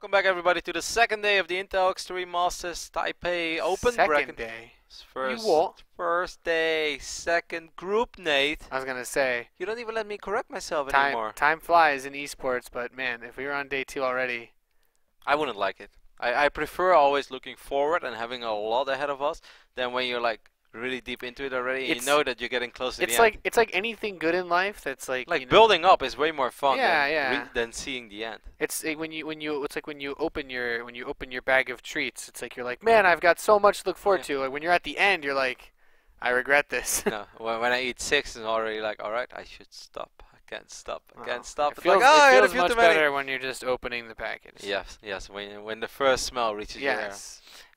Welcome back, everybody, to the second day of the Intel Extreme Masters Taipei Open Second day. First day, second group, Nate. I was gonna say. You don't even let me correct myself anymore. Time flies in esports, but man, if we were on day 2 already, I wouldn't like it. I prefer always looking forward and having a lot ahead of us than when you're like really deep into it already. And you know that you're getting close to the end. It's like anything good in life. That's like you know, building up is way more fun than seeing the end. It's when you open your bag of treats. It's like you're like, man, I've got so much to look forward to. Like when you're at the end, you're like, I regret this. No, when I eat 6, it's already like, all right, I should stop. I can't stop. I can't stop. It feels, it feels much better when you're just opening the package. Yes. When the first smell reaches your ear.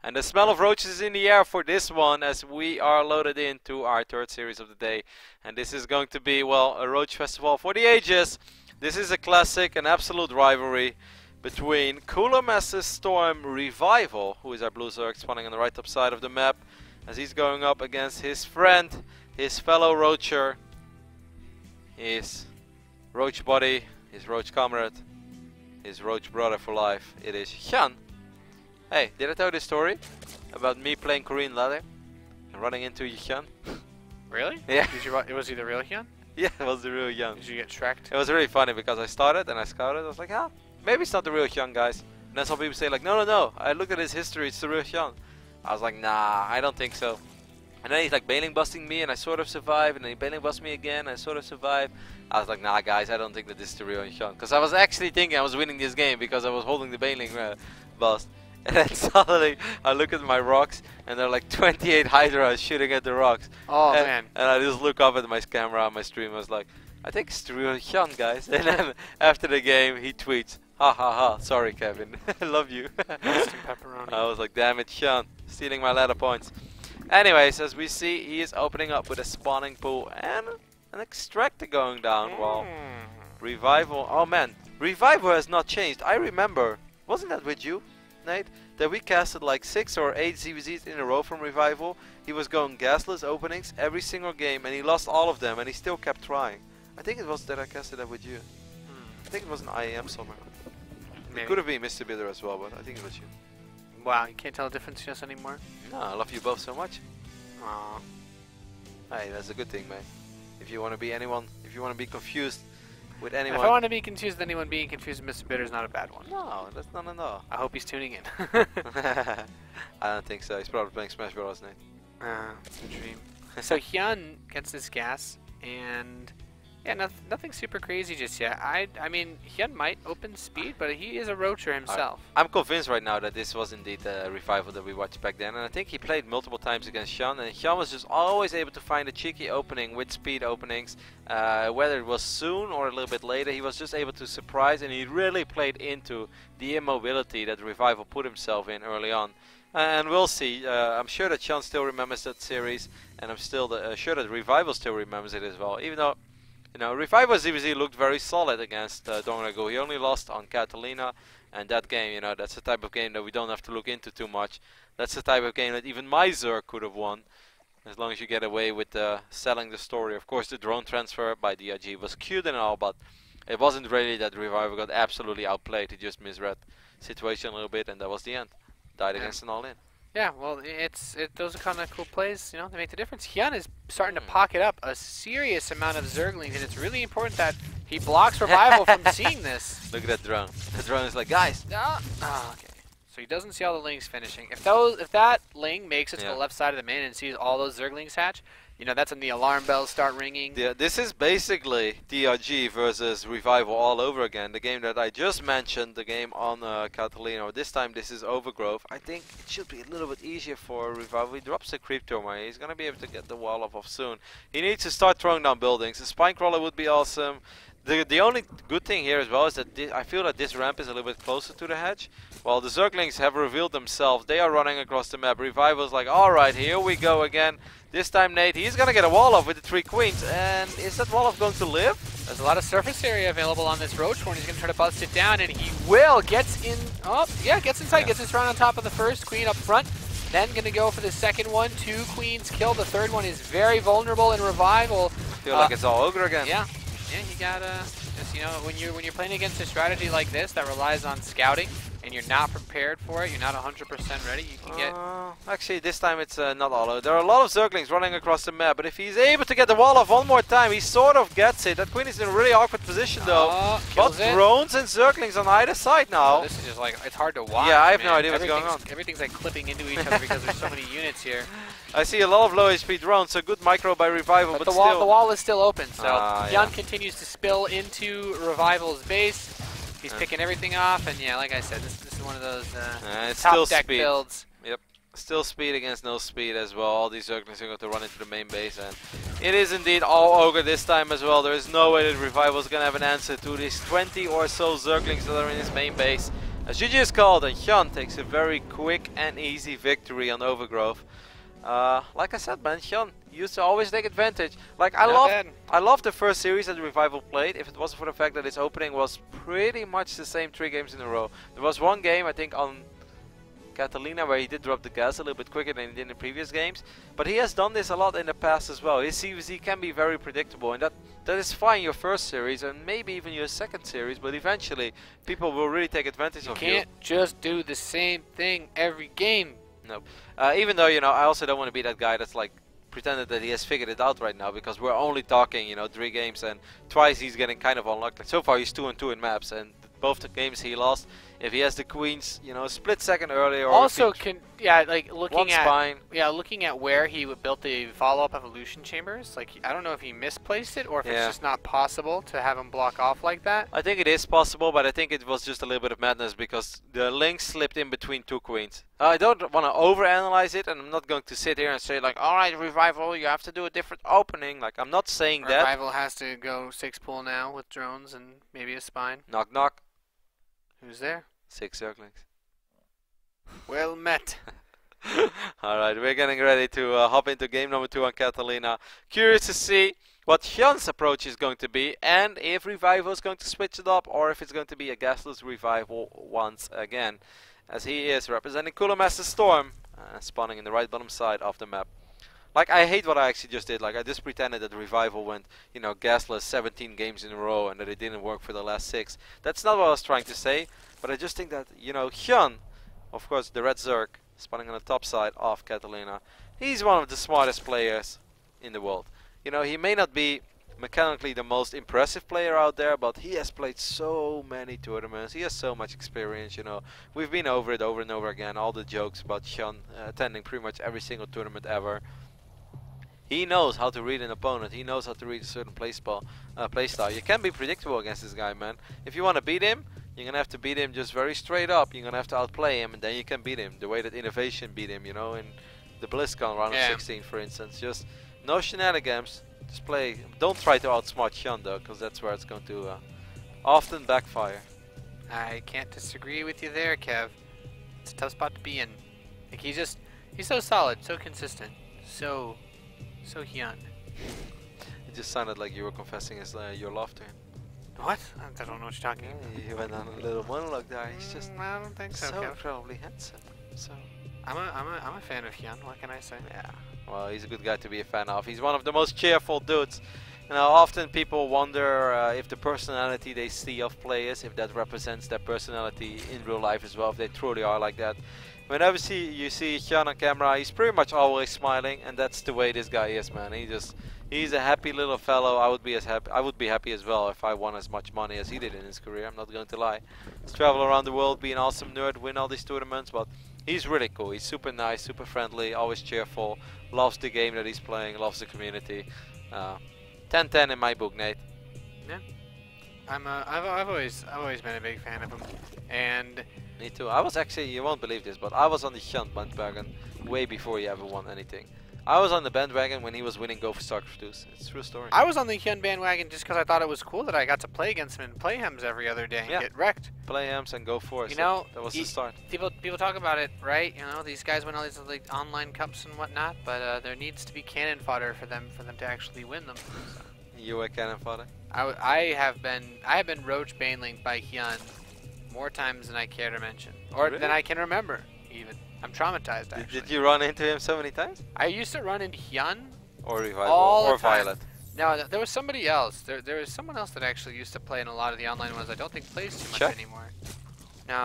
And the smell of roaches is in the air for this one, as we are loaded into our third series of the day. And this is going to be, well, a roach festival for the ages. This is a classic, an absolute rivalry between Cooler Master Storm Revival, who is our blue Zerg spawning on the right top side of the map, as he's going up against his friend, his fellow roacher, his roach buddy, his roach comrade, his roach brother for life. It is HyuN. Hey, did I tell you the story about me playing Korean ladder and running into HyuN? Really? Yeah. Was he the real HyuN? Yeah, it was the real HyuN. Did you get tracked? It was really funny because I started and I scouted. I was like, ah, maybe it's not the real HyuN, guys. And then some people say like, no. I looked at his history, it's the real HyuN. I was like, nah, I don't think so. And then he's like bailing busting me and I sort of survive, and then he bailing bust me again and I sort of survive. I was like, nah guys, I don't think that this is the real HyuN. Because I was actually thinking I was winning this game because I was holding the bailing bust. And then suddenly I look at my rocks and there are like 28 Hydras shooting at the rocks. Oh man. And I just look up at my camera on my stream. I was like, I think it's the real HyuN, guys. And then after the game he tweets, ha ha ha, sorry Kevin, I love you. Pepperoni. I was like, damn it, HyuN, stealing my ladder points. Anyways, as we see, he is opening up with a spawning pool and an extractor going down. While Revival, oh man, Revival has not changed. I remember, wasn't that with you, Nate, that we casted like 6 or 8 ZvZs in a row from Revival. He was going gasless openings every single game and he lost all of them and he still kept trying. I think it was that I casted that with you. I think it was an IEM somewhere. Maybe. It could have been Mr. Bitter as well, but I think it was you. Wow, you can't tell the difference just anymore? No, I love you both so much. Aww. Hey, that's a good thing, man. If you want to be anyone, if you want to be confused with anyone. If I want to be confused with anyone, being confused with Mr. Bitter is not a bad one. No, that's no. I hope he's tuning in. I don't think so. He's probably playing Smash Bros. Nate. It's a dream. So HyuN gets this gas, and yeah, nothing super crazy just yet. I mean, HyuN might open speed, but he is a roacher himself. I'm convinced right now that this was indeed the Revival that we watched back then, and I think he played multiple times against HyuN, and HyuN was just always able to find a cheeky opening with speed openings, whether it was soon or a little bit later. He was just able to surprise, and he really played into the immobility that Revival put himself in early on. And we'll see. I'm sure that HyuN still remembers that series, and I'm still sure that Revival still remembers it as well, even though, you know, Revival ZvZ looked very solid against Dongdaegu. He only lost on Catalina, and that game, you know, that's the type of game that we don't have to look into too much. That's the type of game that even my Zerg could have won, as long as you get away with selling the story. Of course, the drone transfer by DRG was cute and all, but it wasn't really that Revival got absolutely outplayed. He just misread the situation a little bit, and that was the end. Died against an all-in. Yeah, well, those are kind of cool plays, you know, they make the difference. HyuN is starting to pocket up a serious amount of Zerglings, and it's really important that he blocks Revival from seeing this. Look at that drone. The drone is like, guys. Okay. So he doesn't see all the Lings finishing. If that Ling makes it to the left side of the main and sees all those Zerglings hatch, you know, that's when the alarm bells start ringing. Yeah, this is basically DRG versus Revival all over again. The game that I just mentioned, the game on Catalina. This time this is Overgrowth. I think it should be a little bit easier for Revival. He drops the creep tumor. He's going to be able to get the wall off soon. He needs to start throwing down buildings. The spine crawler would be awesome. The only good thing here as well is that I feel that this ramp is a little bit closer to the hedge. While the Zerglings have revealed themselves, they are running across the map. Revival's like, alright, here we go again. This time Nate, he's gonna get a wall off with the 3 queens. And is that wall off going to live? There's a lot of surface area available on this roach horn. He's gonna try to bust it down, and he will. Gets in. Oh, yeah, gets inside. Gets his run on top of the first queen up front. Then gonna go for the second one. 2 queens killed. The third one is very vulnerable in Revival. I feel like it's all ogre again. Yeah. Yeah, you gotta just, you know, when you're playing against a strategy like this that relies on scouting and you're not prepared for it, you're not 100% ready, you can get... Actually, this time it's not all. There are a lot of Zerglings running across the map, but if he's able to get the wall off one more time, he sort of gets it. That Queen is in a really awkward position though. But drones and Zerglings on either side now. Oh, this is just like, it's hard to watch. Yeah, I have no idea what's going on. Everything's like clipping into each other because there's so many units here. I see a lot of low HP drones, so good micro by Revival, but the still. The wall is still open, so HyuN continues to spill into Revival's base. He's picking everything off, and yeah, like I said, this is one of those it's top still deck speed. builds. Yep, still speed against no speed as well. All these Zerglings are going to run into the main base, and it is indeed all Ogre this time as well. There is no way that Revival is going to have an answer to these 20 or so Zerglings that are in his main base. As GG is called, and HyuN takes a very quick and easy victory on Overgrowth. Like I said, man, HyuN used to always take advantage. Like I love the first series that Revival played. If it wasn't for the fact that its opening was pretty much the same 3 games in a row. There was one game I think on Catalina where he did drop the gas a little bit quicker than he did in previous games. But he has done this a lot in the past as well. His ZvZ can be very predictable, and that is fine your first series and maybe even your second series. But eventually, people will really take advantage of you. You can't just do the same thing every game. Nope. Even though, you know, I also don't want to be that guy that's like pretended that he has figured it out right now, because we're only talking, you know, 3 games and twice he's getting kind of unlucky. So far he's 2-2 in maps, and both the games he lost. If he has the queens, you know, a split second earlier, or also like looking at where he built the follow-up evolution chambers. Like I don't know if he misplaced it or if it's just not possible to have him block off like that. I think it is possible, but I think it was just a little bit of madness because the link slipped in between 2 queens. I don't want to overanalyze it, and I'm not going to sit here and say like, all right, Revival, you have to do a different opening. Like I'm not saying that. Revival has to go 6 pool now with drones and maybe a spine. Knock knock. Who's there? 6 Zerglings. Well met. Alright, we're getting ready to hop into game number 2 on Catalina. Curious to see what HyuN's approach is going to be, and if Revival is going to switch it up, or if it's going to be a gasless Revival once again. As he is representing Cooler Master Storm, spawning in the right bottom side of the map. Like, I hate what I actually just did. Like, I just pretended that Revival went, you know, gasless 17 games in a row and that it didn't work for the last 6. That's not what I was trying to say, but I just think that, you know, HyuN, of course, the red Zerg, spawning on the top side of Catalina, he's one of the smartest players in the world. You know, he may not be mechanically the most impressive player out there, but he has played so many tournaments. He has so much experience, you know. We've been over it over and over again, all the jokes about HyuN attending pretty much every single tournament ever. He knows how to read an opponent. He knows how to read a certain playstyle. You can be predictable against this guy, man. If you want to beat him, you're gonna have to beat him just very straight up. You're gonna have to outplay him, and then you can beat him. The way that Innovation beat him, you know, in the BlizzCon round of 16, for instance. Just no shenanigans. Just play. Don't try to outsmart HyuN though, because that's where it's going to often backfire. I can't disagree with you there, Kev. It's a tough spot to be in. Like he's so solid, so consistent, so HyuN. It just sounded like you were confessing your love to him. What? I don't know what you're talking about. You went on a little monologue there. He's just I don't think so, so Kev. incredibly handsome. So I'm a fan of HyuN. What can I say? Yeah. Well, he's a good guy to be a fan of. He's one of the most cheerful dudes. You know, often people wonder if the personality they see of players, if that represents their personality in real life as well, if they truly are like that. Whenever you see HyuN on camera, he's pretty much always smiling, and that's the way this guy is, man. He's a happy little fellow. I would be happy as well if I won as much money as he did in his career. I'm not going to lie. He's travel around the world, be an awesome nerd, win all these tournaments, but he's really cool. He's super nice, super friendly, always cheerful, loves the game that he's playing, loves the community. 10-10 in my book, Nate. Yeah, I've always been a big fan of him, and me too. I was actually, you won't believe this, but I was on the HyuN bandwagon way before he ever won anything. I was on the bandwagon when he was winning Go for StarCraft II. It's a true story. I was on the HyuN bandwagon just because I thought it was cool that I got to play against him in Playhems every other day and get wrecked. Playhems and Go for it. You know, that was the start. People talk about it, right? You know, these guys win all these like online cups and whatnot, but there needs to be cannon fodder for them to actually win them. So. You were cannon fodder? I have been roach banelinked by HyuN more times than I care to mention, or than I can remember even. I'm traumatized, actually. Did you run into him so many times? I used to run into HyuN. Or Revival, or Violet. No, there was somebody else. There was someone else that actually used to play in a lot of the online ones. I don't think plays too much anymore. No.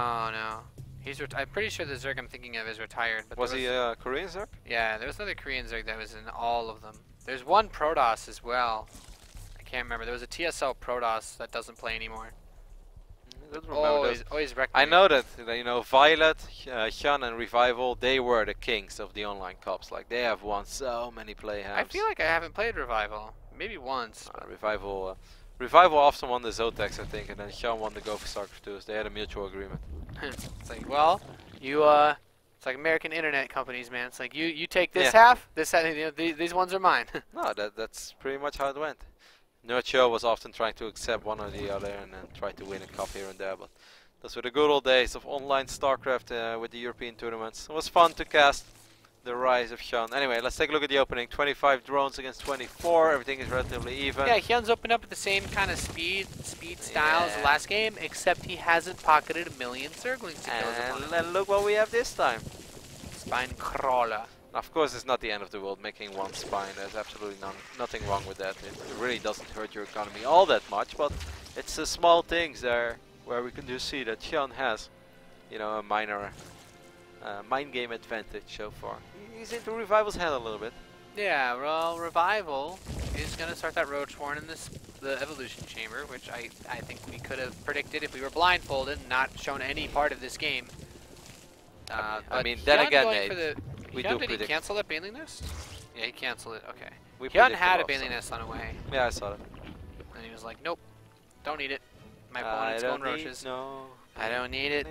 I'm pretty sure the Zerg I'm thinking of is retired. But Was he a Korean Zerg? Yeah, there was another Korean Zerg that was in all of them. There's one Protoss as well. I can't remember. There was a TSL Protoss that doesn't play anymore. Always wrecked me. I know that, you know, Violet, HyuN and Revival, they were the kings of the online cups. Like, they have won so many playhouse. I feel like I haven't played Revival. Maybe once. Revival often won the Zotex, I think, and then HyuN won the Go for StarCraft II. They had a mutual agreement. It's like, well, it's like American internet companies, man. It's like, you take this half, this half, you know, these ones are mine. No, that's pretty much how it went. Nurture was often trying to accept one or the other and then try to win a cup here and there, but those were the good old days of online StarCraft with the European tournaments. It was fun to cast the rise of HyuN. Anyway, let's take a look at the opening. 25 drones against 24. Everything is relatively even. Yeah, HyuN's opened up at the same kind of speed style as the last game, except he hasn't pocketed a million Zerglings to kill his opponent. And look what we have this time. Spine Crawler. Of course, it's not the end of the world making one spine. There's absolutely nothing wrong with that. It really doesn't hurt your economy all that much, but it's the small things there where we can just see that HyuN has, you know, a minor mind game advantage so far. He's into Revival's head a little bit. Yeah, well, Revival is going to start that Roach Horn in the Evolution Chamber, which I think we could have predicted if we were blindfolded and not shown any part of this game. I mean, then again, Nate, we do did predict. he cancel that Baneling Nest? Yeah, he canceled it. Okay. HyuN had a Baneling Nest on the way. Yeah, I saw it. And he was like, nope, don't need it. My opponent's going Roaches. I don't need it.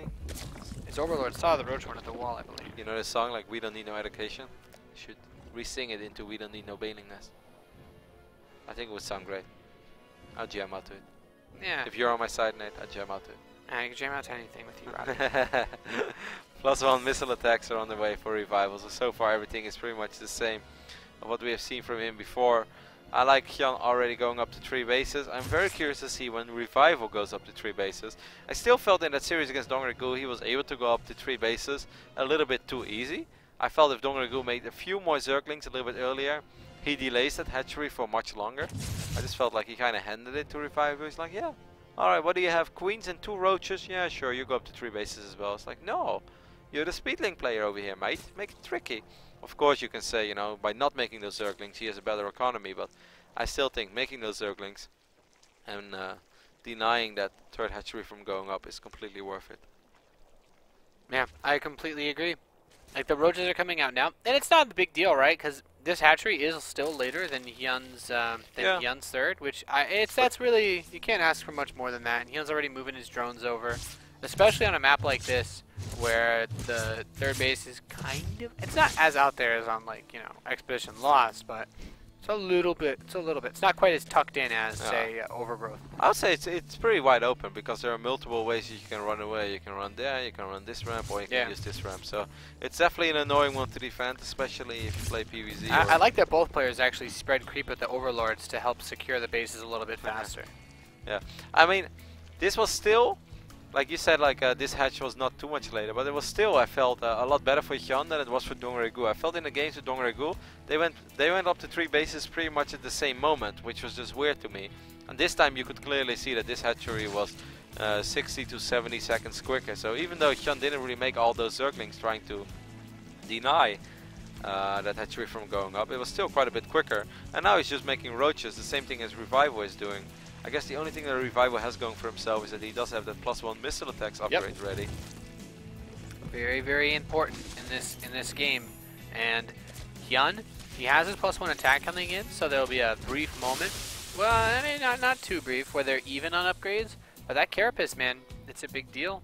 His Overlord saw the Roach Horn at the wall, I believe. You know the song, like, We Don't Need No Education? You should re-sing it into We Don't Need No Baneling Nest. I think it would sound great. I'll jam out to it. Yeah. If you're on my side, Nate, I'll jam out to it. I can jam out to anything with you, Robbie. +1 missile attacks are on the way for Revival, so far everything is pretty much the same of what we have seen from him before. I like HyuN already going up to 3 bases. I'm very curious to see when Revival goes up to 3 bases. I still felt in that series against Dongregul he was able to go up to 3 bases a little bit too easy. I felt if Dongregul made a few more Zerglings a little bit earlier, he delays that hatchery for much longer. I just felt like he kind of handed it to Revival. He's like, yeah, alright, what do you have? Queens and 2 Roaches? Yeah, sure, you go up to 3 bases as well. It's like, no, you're the Speedling player over here, mate. Make it tricky. Of course, you can say, you know, by not making those Zerglings, he has a better economy, but I still think making those Zerglings and denying that 3rd hatchery from going up is completely worth it. Yeah, I completely agree. Like, the Roaches are coming out now, and it's not a big deal, right? Because this hatchery is still later than HyuN's 3rd, which that's really, you can't ask for much more than that. And HyuN's already moving his drones over, especially on a map like this, where the 3rd base is kind of, it's not as out there as on, like, you know, Expedition Lost, but it's a little bit. It's not quite as tucked in as, say, Overgrowth. I would say it's pretty wide open because there are multiple ways you can run away. You can run there, you can run this ramp, or you can use this ramp. So it's definitely an annoying one to defend, especially if you play PvZ. I like that both players actually spread creep at the Overlords to help secure the bases a little bit faster. Yeah, I mean, this was still, like you said, like this hatch was not too much later, but it was still, I felt, a lot better for HyuN than it was for Dongregul. I felt in the games with Dongregul, they went up to 3 bases pretty much at the same moment, which was just weird to me. And this time you could clearly see that this hatchery was 60 to 70 seconds quicker. So even though HyuN didn't really make all those Zerglings trying to deny that hatchery from going up, it was still quite a bit quicker. And now he's just making Roaches, the same thing as Revival is doing. I guess the only thing that Revival has going for himself is that he does have that +1 missile attacks upgrade ready. Very, very important in this game. And HyuN, he has his +1 attack coming in, so there'll be a brief moment. Well, I mean, not too brief, where they're even on upgrades. But that Carapace, man, it's a big deal.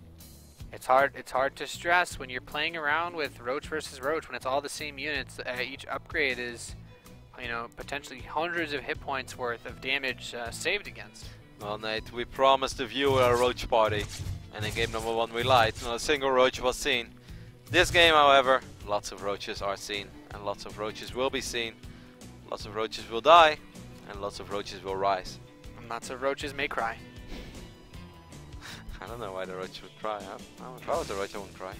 It's hard to stress when you're playing around with Roach versus Roach when it's all the same units. Each upgrade is, you know, potentially hundreds of hit points worth of damage saved against. Well, Nate, we promised the viewer a Roach party, and in game number 1 we lied. Not a single Roach was seen. This game, however, lots of Roaches are seen, and lots of Roaches will be seen. Lots of Roaches will die, and lots of Roaches will rise. And lots of Roaches may cry. I don't know why the Roach would cry. If I was a Roach, I wouldn't cry.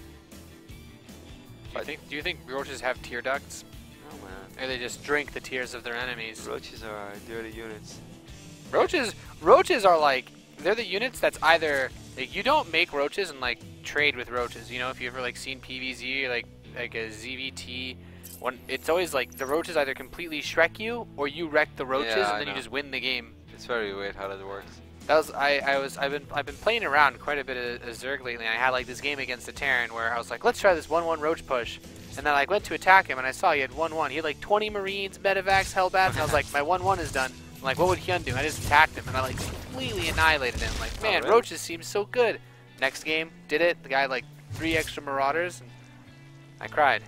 Do you think Roaches have tear ducts? Oh man. Or they just drink the tears of their enemies? Roaches are dirty units. Roaches are like, they're the units that's either Like, you don't make roaches and like trade with roaches. You know, if you ever like seen PvZ or like a ZVT, it's always like the roaches either completely Shrek you or you wreck the roaches and then you just win the game. It's very weird how that works. That was I've been playing around quite a bit of Zerg lately. And I had like this game against a Terran where I was like, let's try this 1-1 roach push. And then I went to attack him and I saw he had 1-1. He had like 20 Marines, Medivacs, Hellbats, and I was like, my 1-1 is done. I'm like, what would HyuN do? I just attacked him and I like completely annihilated him. Like, man, really? roaches seem so good. Next game, did it. The guy had like 3 extra Marauders. And I cried.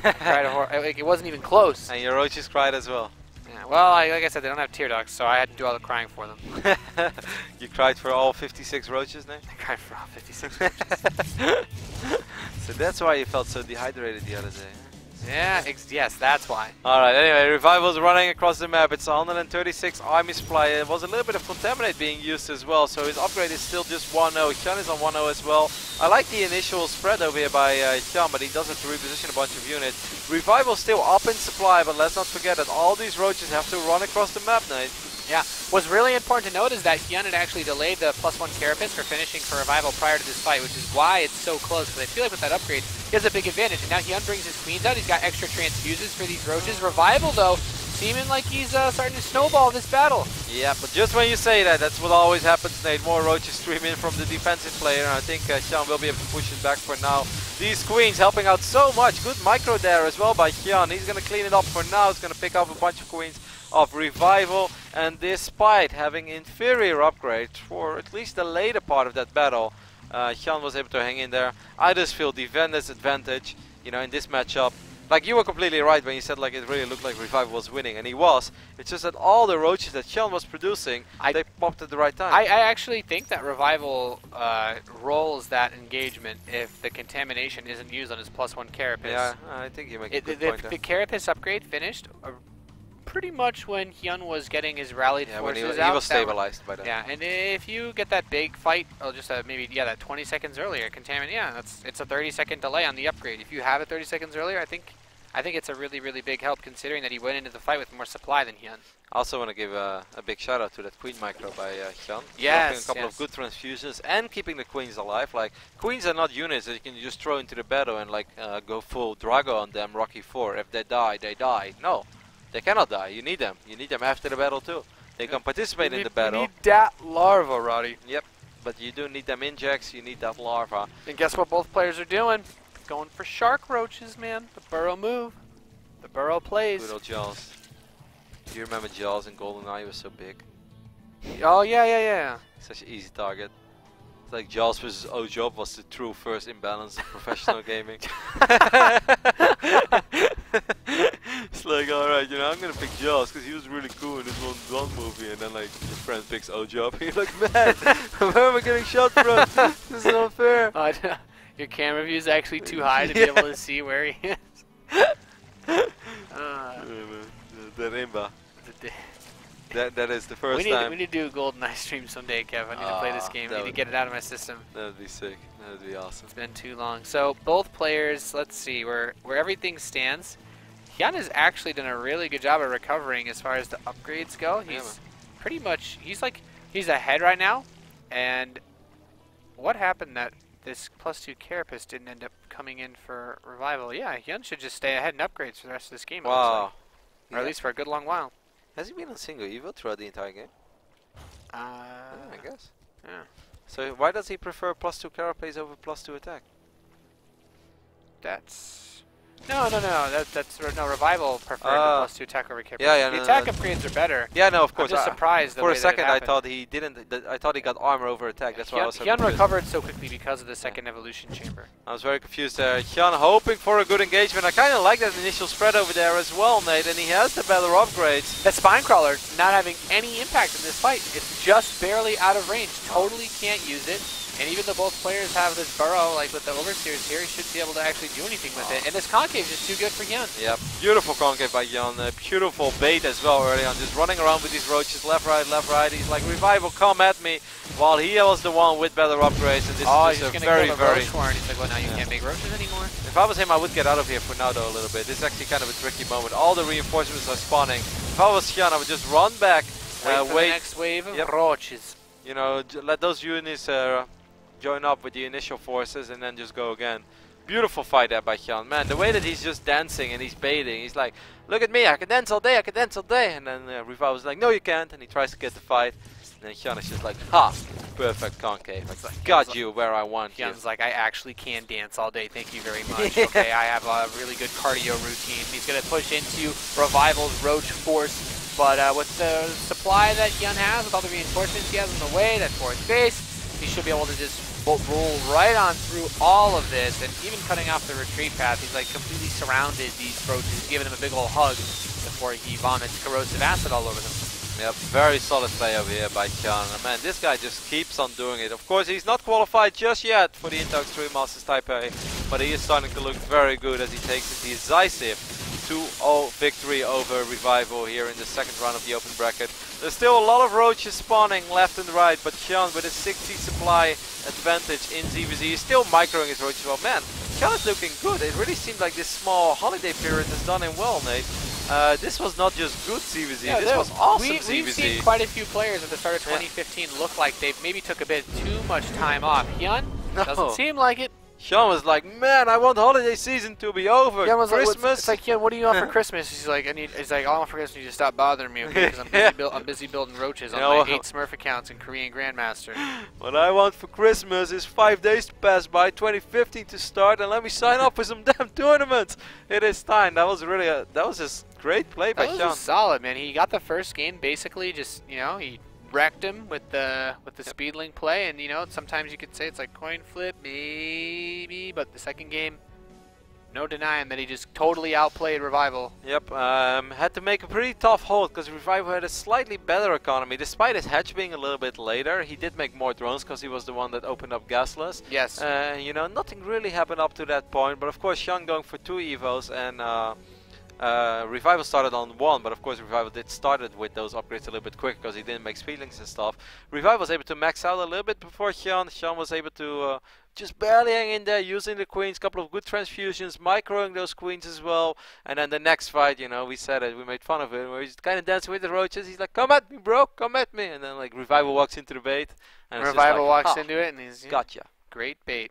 Like, it wasn't even close. And your roaches cried as well. Yeah, well, like I said, they don't have tear ducts, so I had to do all the crying for them. You cried for all 56 roaches, Nate? I cried for all 56 roaches. So that's why you felt so dehydrated the other day. Yeah, yes, that's why. Alright, anyway, Revival's running across the map. It's 136 army supply. There was a little bit of Contaminate being used as well, so his upgrade is still just 1-0. HyuN is on 1-0 as well. I like the initial spread over here by HyuN, but he does have to reposition a bunch of units. Revival's still up in supply, but let's not forget that all these roaches have to run across the map, Nate. Yeah, what's really important to note is that HyuN had actually delayed the +1 Carapace for finishing for Revival prior to this fight, which is why it's so close, because I feel like with that upgrade, he has a big advantage. And now HyuN brings his queens out, he's got extra transfuses for these roaches. Revival, though, seeming like he's starting to snowball this battle. Yeah, but just when you say that, that's what always happens, Nate. More roaches stream in from the defensive player, and I think HyuN will be able to push it back for now. These queens helping out so much. Good micro there as well by HyuN. He's going to clean it up for now. He's going to pick up a bunch of queens of Revival, and despite having inferior upgrades for at least the later part of that battle, HyuN was able to hang in there. I just feel defender's advantage, you know, in this matchup. Like, you were completely right when you said like it really looked like Revival was winning, and he was. It's just that all the roaches that HyuN was producing, they popped at the right time. I actually think that Revival rolls that engagement if the contamination isn't used on his +1 Carapace. Yeah, I think you make a good point there. The Carapace upgrade finished pretty much when HyuN was getting his rallied forces when he out. was stabilized by then. Yeah, and if you get that big fight, just maybe that 20 seconds earlier, contaminate. Yeah, it's a 30-second delay on the upgrade. If you have it 30 seconds earlier, I think it's a really, really big help considering that he went into the fight with more supply than HyuN. I also want to give a big shout out to that queen micro by HyuN. Yes, a couple of good transfusions and keeping the queens alive. Like, queens are not units that you can just throw into the battle and like go full Drago on them, Rocky 4. If they die, they die. No. They cannot die. You need them. You need them after the battle too. They can participate in the battle. You need that larva, Roddy. Yep. But you do need them injects. You need that larva. And guess what both players are doing? Going for shark roaches, man. The burrow move. The burrow plays. Good old Jaws. Do you remember Jaws in GoldenEye? He was so big. Oh, yeah. Such an easy target. It's like Jaws vs. O-Job was the true first imbalance of professional gaming. It's like, alright, you know, I'm gonna pick Jaws because he was really cool in this one movie, and then like your friend picks O-Job, and you're like, man, where am I getting shot from? This is unfair. Your camera view is actually too high to be able to see where he is. The Rimba. That is the first time. We need to do a GoldenEye stream someday, Kev. I need to play this game. I need to get it out of my system. That would be sick. That would be awesome. It's been too long. So both players, let's see where everything stands. HyuN has actually done a really good job of recovering as far as the upgrades go. He's pretty much, he's ahead right now. And what happened that this +2 Carapace didn't end up coming in for Revival? Yeah, HyuN should just stay ahead in upgrades for the rest of this game. Wow. Or at least for a good long while. Has he been on single Evo throughout the entire game? Yeah, I guess. Yeah. So why does he prefer +2 Carapace over +2 attack? That's... No. Revival preferred the +2 attack over Carapace. Yeah, the attack upgrades are better. Yeah, no, of course. I'm just surprised for a second I thought he didn't. I thought he got armor over attack. That's why I was so confused. HyuN recovered so quickly because of the second evolution chamber. I was very confused there. HyuN hoping for a good engagement. I kind of like that initial spread over there as well, Nate. And he has the better upgrades. That Spine Crawler not having any impact in this fight. It's just barely out of range. Totally can't use it. And even though both players have this burrow, like with the Overseers here, he should be able to actually do anything with it. And this concave is too good for HyuN. Yeah, beautiful concave by HyuN. Beautiful bait as well early on. Just running around with these roaches, left, right. He's like, Revival, come at me. While he was the one with better upgrades. And this is just a very... He's like, well, now you can't make roaches anymore. If I was him, I would get out of here for now, though, a little bit. This is actually kind of a tricky moment. All the reinforcements are spawning. If I was HyuN, I would just run back. Wait for the next wave of roaches. You know, let those units... join up with the initial forces and then just go again. Beautiful fight there by HyuN. Man, the way that he's just dancing and he's baiting, he's like, look at me, I can dance all day, I can dance all day. And then Revival is like, no you can't, and he tries to get the fight. And then HyuN is just like, ha, perfect concave. I got you where I want you. HyuN's like, I actually can dance all day, thank you very much. Okay, I have a really good cardio routine. He's going to push into Revival's Roach Force, but with the supply that HyuN has, with all the reinforcements he has on the way, that fourth base, he should be able to just roll right on through all of this, and even cutting off the retreat path. He's like completely surrounded these roaches, giving them a big old hug before he vomits corrosive acid all over them. Yep, very solid play over here by HyuN. And man, this guy just keeps on doing it. Of course, he's not qualified just yet for the Intel Extreme Masters Taipei, but he is starting to look very good as he takes a decisive 2-0 victory over Revival here in the second round of the open bracket. There's still a lot of roaches spawning left and right, but HyuN with a 60 supply advantage in ZvZ is still microing his roaches well. Man, HyuN is looking good. It really seemed like this small holiday period has done him well, Nate. This was not just good ZvZ, yeah, this was awesome ZvZ. We've seen quite a few players at the start of 2015 look like they maybe took a bit too much time off. HyuN doesn't seem like it. HyuN was like, man, I want holiday season to be over. Christmas. It's like, HyuN, what do you want for Christmas? He's like, all I want for Christmas is you to stop bothering me, okay? Because I'm busy building roaches on my 8 Smurf accounts in Korean Grandmaster. What I want for Christmas is 5 days to pass by, 2015 to start, and let me sign up for some damn tournaments. It is time. That was really that was just great play by HyuN. That was solid, man. He got the first game basically just, he wrecked him with the speedling play, and sometimes you could say it's like coin flip maybe, but the second game, no denying that he just totally outplayed Revival. Yep, had to make a pretty tough hold because Revival had a slightly better economy. Despite his hatch being a little bit later, he did make more drones because he was the one that opened up gasless. Yes. Nothing really happened up to that point, but of course HyuN going for 2 evos, and Revival started on 1, but of course Revival did started with those upgrades a little bit quicker because he didn't make speedlings and stuff. Revival was able to max out a little bit before HyuN. HyuN was able to just barely hang in there, using the queens, couple of good transfusions, microing those queens as well. And then the next fight, we said it, we made fun of it, where he's kind of dancing with the roaches. He's like, come at me, bro, come at me. And then like Revival walks into the bait. And Revival walks into it and he's gotcha. Great bait.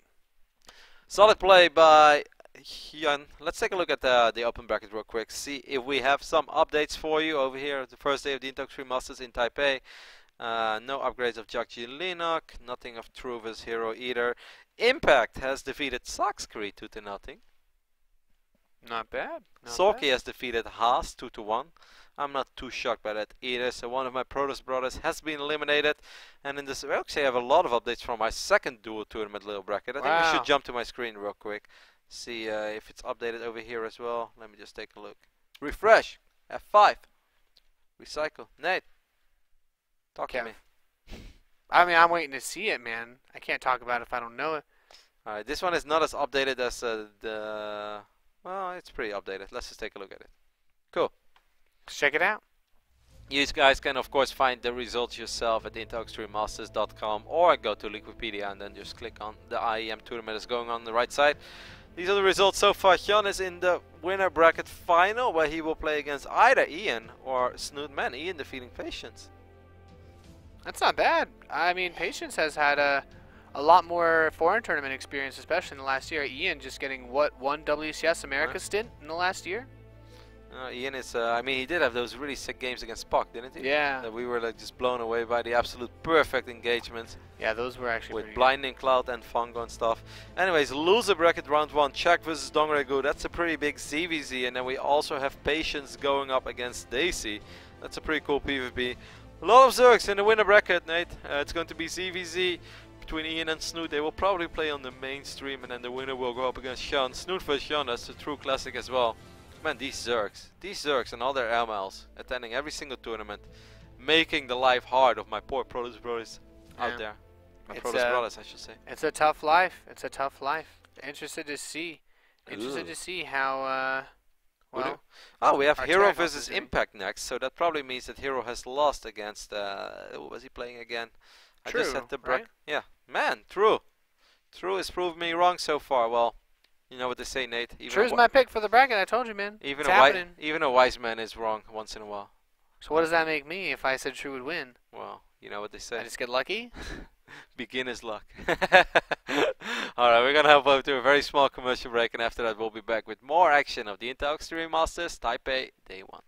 Solid play by HyuN. Let's take a look at the open bracket real quick, see if we have some updates for you over here. The first day of the Intel Extreme Masters in Taipei. No upgrades of Jakji Linok, nothing of Truva's Hero either. Impact has defeated Saxcree 2-0. Not bad. Sorky has defeated Haas 2-1. I'm not too shocked by that either. So one of my Protoss brothers has been eliminated. And in this, I actually have a lot of updates from my second dual tournament little bracket. I think we should jump to my screen real quick. See if it's updated over here as well. Let me just take a look. Refresh. F5. Recycle. Nate. Talk to me. I mean, I'm waiting to see it, man. I can't talk about it if I don't know it. Alright, this one is not as updated as the... Well, it's pretty updated. Let's just take a look at it. Cool. Let's check it out. You guys can, of course, find the results yourself at intelextrememasters.com, or go to Liquipedia and then just click on the IEM tournament that's going on the right side. These are the results so far. HyuN is in the winner bracket final, where he will play against either Ian or Snootman. Ian defeating Patience. That's not bad. I mean, Patience has had a lot more foreign tournament experience, especially in the last year. Ian just getting, what, 1 WCS America stint in the last year? Ian is, I mean, he did have those really sick games against Puck, didn't he? Yeah. That we were like just blown away by the absolute perfect engagements. Yeah, those were actually with Blinding Cloud and Fungo and stuff. Anyways, loser bracket round 1, Czech versus Dongregu. That's a pretty big ZvZ, and then we also have Patience going up against Daisy. That's a pretty cool PvP. A lot of Zergs in the winner bracket, Nate. It's going to be ZvZ between Ian and Snoot. They will probably play on the main stream, and then the winner will go up against HyuN. Snoot versus HyuN, that's a true classic as well. Man, these Zergs and all their MLs attending every single tournament, making the life hard of my poor Protoss brothers out there. My Protoss brothers, I should say. It's a tough life. It's a tough life. Interested to see how. Well, we have Hero versus Impact next, so that probably means that Hero has lost against. Who was he playing again? True, I just had the right? Yeah, man, True. True has proved me wrong so far. Well, you know what they say, Nate. True's my pick for the bracket. I told you, man. Even a wise man is wrong once in a while. So what does that make me if I said True would win? Well, you know what they say. I just get lucky. Beginner's luck. Alright, we're gonna hop over to a very small commercial break, and after that we'll be back with more action of the Intel Extreme Masters Taipei Day 1.